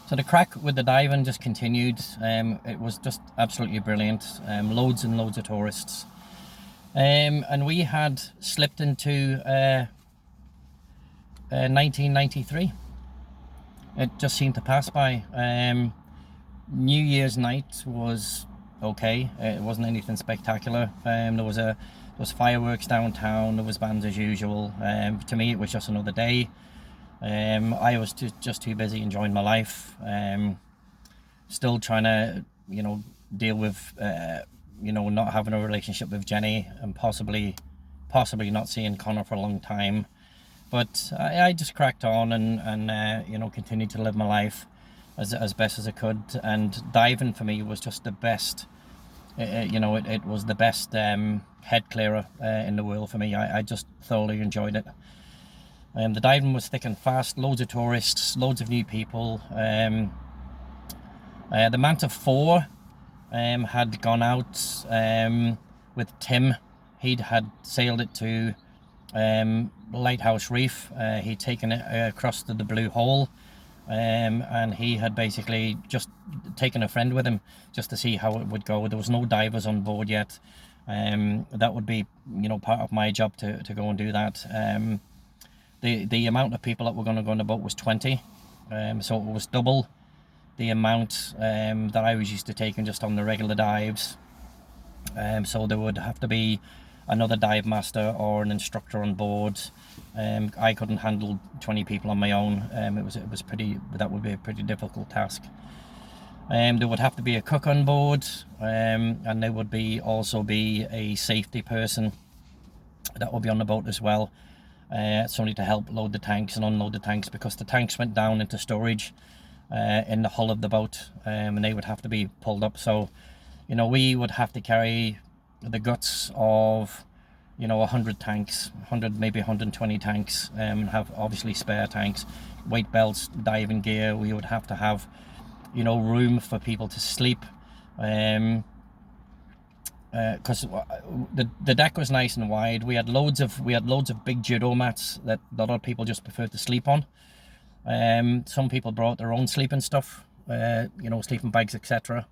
So the crack with the diving just continued. It was just absolutely brilliant. Loads and loads of tourists. And we had slipped into 1993. It just seemed to pass by. New Year's night was okay. It wasn't anything spectacular. There was fireworks downtown. There was bands as usual. To me, it was just another day. I was just too busy enjoying my life. Still trying to, deal with, not having a relationship with Jenny, and possibly not seeing Connor for a long time. But I just cracked on and continued to live my life as best as I could. And diving for me was just the best. It was the best head clearer in the world for me. I just thoroughly enjoyed it. The diving was thick and fast, loads of tourists, loads of new people. The Manta 4 had gone out with Tim. Had sailed it to Lighthouse Reef. He'd taken it across to the Blue Hole, and he had basically just taken a friend with him just to see how it would go. There was no divers on board yet. That would be, part of my job to go and do that. The amount of people that were going to go on the boat was 20, so it was double the amount that I was used to taking just on the regular dives. So there would have to be another dive master or an instructor on board. I couldn't handle 20 people on my own. That would be a pretty difficult task. There would have to be a cook on board, and there would also be a safety person that would be on the boat as well. Somebody to help load the tanks and unload the tanks, because the tanks went down into storage in the hull of the boat, and they would have to be pulled up. So, we would have to carry the guts of 100 tanks, 100 maybe 120 tanks, and have obviously spare tanks, weight belts, diving gear. We would have to have room for people to sleep, because the deck was nice and wide. We had loads of big judo mats that a lot of people just preferred to sleep on. Some people brought their own sleeping stuff, sleeping bags, etc.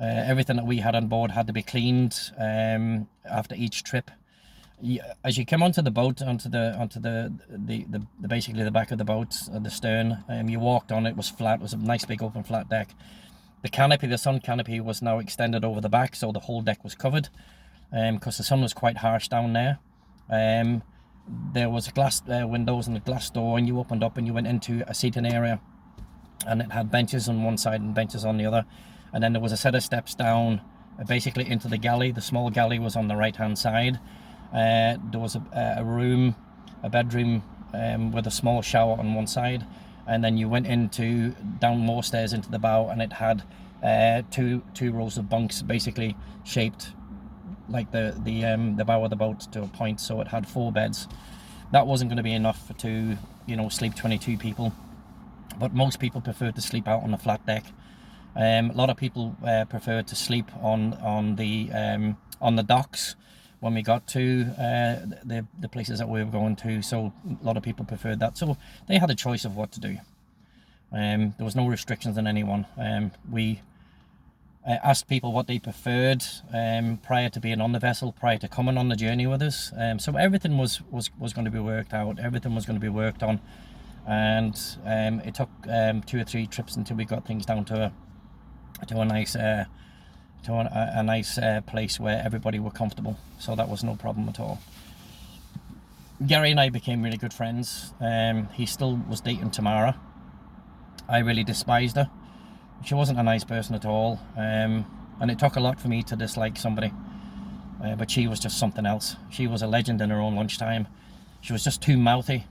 Everything that we had on board had to be cleaned after each trip. As you come onto the boat, onto the basically the back of the boat, the stern, you walked on. It was flat. It was a nice big open flat deck. The sun canopy was now extended over the back, so the whole deck was covered, because the sun was quite harsh down there. There was glass windows and a glass door, and you opened up and you went into a seating area, and it had benches on one side and benches on the other. And then there was a set of steps down, basically into the galley. The small galley was on the right hand side. There was a bedroom with a small shower on one side, and then you went down more stairs into the bow, and it had two rows of bunks, basically shaped like the bow of the boat to a point. So it had 4 beds. That wasn't going to be enough to sleep 22 people, but most people preferred to sleep out on the flat deck. A lot of people preferred to sleep on the docks when we got to the places that we were going to. So a lot of people preferred that. So they had a choice of what to do. There was no restrictions on anyone. We asked people what they preferred prior to being on the vessel, prior to coming on the journey with us. So everything was going to be worked out. Everything was going to be worked on, and it took 2 or 3 trips until we got things down to a nice place where everybody were comfortable. So that was no problem at all. Gary and I became really good friends. He still was dating Tamara. I really despised her. She wasn't a nice person at all, and it took a lot for me to dislike somebody, but she was just something else. She was a legend in her own lunchtime. She was just too mouthy,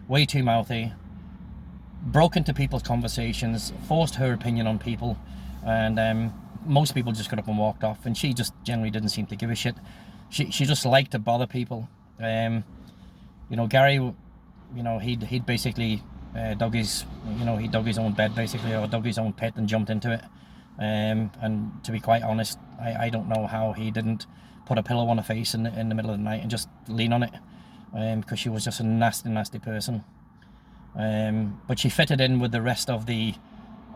way too mouthy, broke into people's conversations, forced her opinion on people, and most people just got up and walked off, and she just generally didn't seem to give a shit. She just liked to bother people. Gary, he'd basically dug his own bed, basically, or dug his own pit and jumped into it. And to be quite honest, I don't know how he didn't put a pillow on her face in the middle of the night and just lean on it, because she was just a nasty person. But she fitted in with the rest of the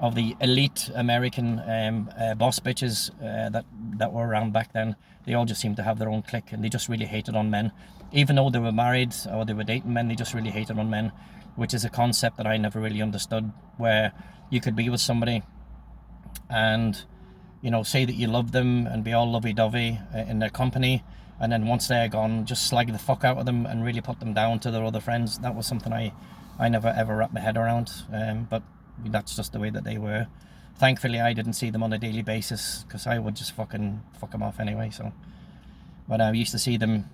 elite American boss bitches that were around back then. They all just seemed to have their own clique, and they just really hated on men. Even though they were married or they were dating men, they just really hated on men, which is a concept that I never really understood, where you could be with somebody and, you know, say that you love them and be all lovey-dovey in their company, and then once they're gone, just slag the fuck out of them and really put them down to their other friends. That was something I never ever wrapped my head around, but that's just the way that they were. Thankfully, I didn't see them on a daily basis, because I would just fucking fuck them off anyway. So, but I used to see them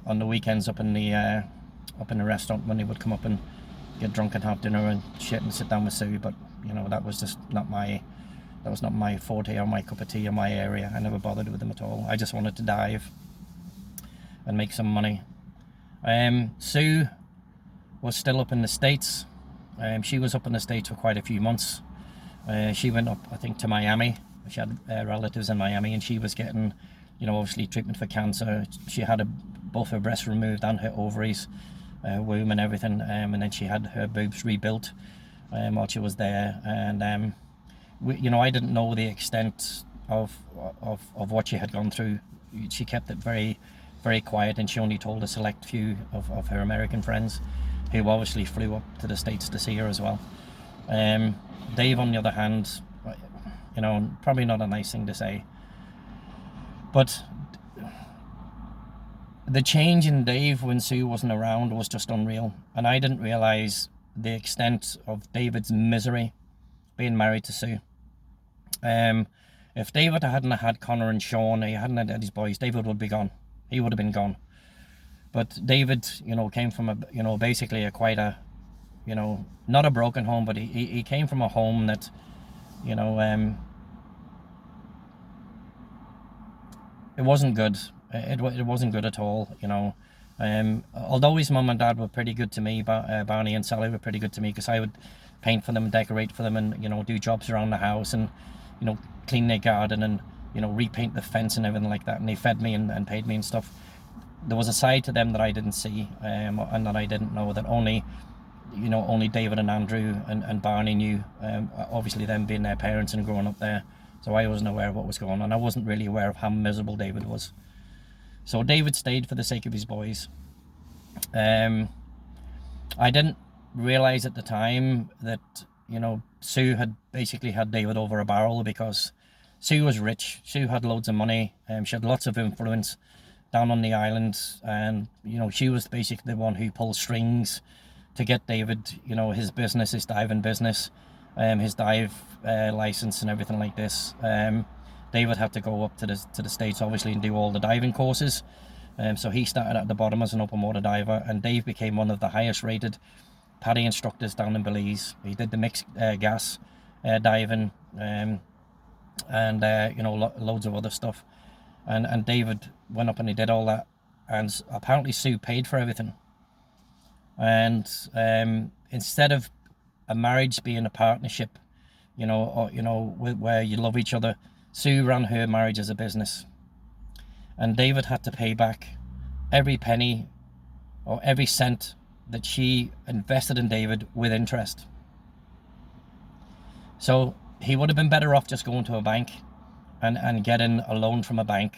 on the weekends up in the restaurant when they would come up and get drunk and have dinner and shit and sit down with Sue. But you know, that was just not my forte or my cup of tea or my area. I never bothered with them at all. I just wanted to dive and make some money. Sue was still up in the States. She was up in the States for quite a few months. She went up, I think, to Miami. She had relatives in Miami, and she was getting, you know, obviously treatment for cancer. She had both her breasts removed and her ovaries, womb and everything, and then she had her boobs rebuilt while she was there. And you know, I didn't know the extent of what she had gone through. She kept it very, very quiet, and she only told a select few of her American friends, who obviously flew up to the States to see her as well. Dave, on the other hand, you know, probably not a nice thing to say, but the change in Dave when Sue wasn't around was just unreal. And I didn't realise the extent of David's misery being married to Sue. If David hadn't had Connor and Sean, he hadn't had his boys, David would be gone. He would have been gone. But David, you know, came from basically quite a, you know, not a broken home, but he came from a home that, you know, it wasn't good. It wasn't good at all, you know. Although his mum and dad were pretty good to me, Barney and Sally were pretty good to me, because I would paint for them, decorate for them, and, you know, do jobs around the house, and, you know, clean their garden, and, you know, repaint the fence and everything like that, and they fed me and paid me and stuff. There was a side to them that I didn't see, and that I didn't know, that only David and Andrew and Barney knew, obviously them being their parents and growing up there. So I wasn't aware of what was going on. I wasn't really aware of how miserable David was. So David stayed for the sake of his boys. I didn't realise at the time that, you know, Sue had basically had David over a barrel, because Sue was rich. Sue had loads of money. She had lots of influence down on the island, and, you know, she was basically the one who pulled strings to get David, you know, his business, his diving business, his dive license and everything like this. David had to go up to the States, obviously, and do all the diving courses. So he started at the bottom as an open water diver, and Dave became one of the highest rated PADI instructors down in Belize. He did the mixed gas diving, and you know, loads of other stuff. And David went up and he did all that, and apparently Sue paid for everything. And instead of a marriage being a partnership, you know, or, you know, where you love each other, Sue ran her marriage as a business, and David had to pay back every penny or every cent that she invested in David with interest. So he would have been better off just going to a bank and getting a loan from a bank.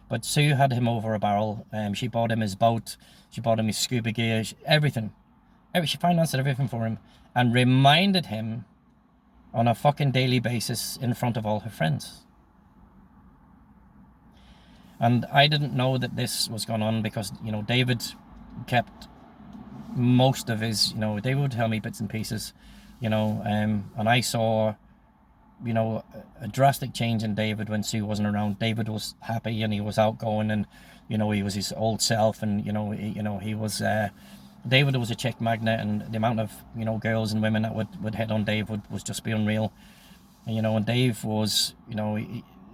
But Sue had him over a barrel. She bought him his boat, she bought him his scuba gear, everything. She financed everything for him, and reminded him on a fucking daily basis in front of all her friends. And I didn't know that this was going on, because, you know, David kept most of his, you know, David would tell me bits and pieces, you know, and I saw, you know, a drastic change in David when Sue wasn't around. David was happy, and he was outgoing, and, you know, he was his old self, and, you know, he was, David was a chick magnet, and the amount of, you know, girls and women that would hit on Dave was just be unreal. And, you know, and Dave was, you know,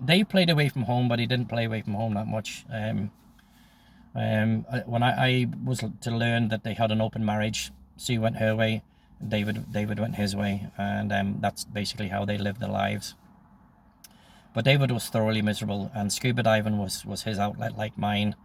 Dave played away from home, but he didn't play away from home that much. When I was to learn that they had an open marriage, Sue went her way, David went his way, and that's basically how they lived their lives. But David was thoroughly miserable, and scuba diving was his outlet, like mine.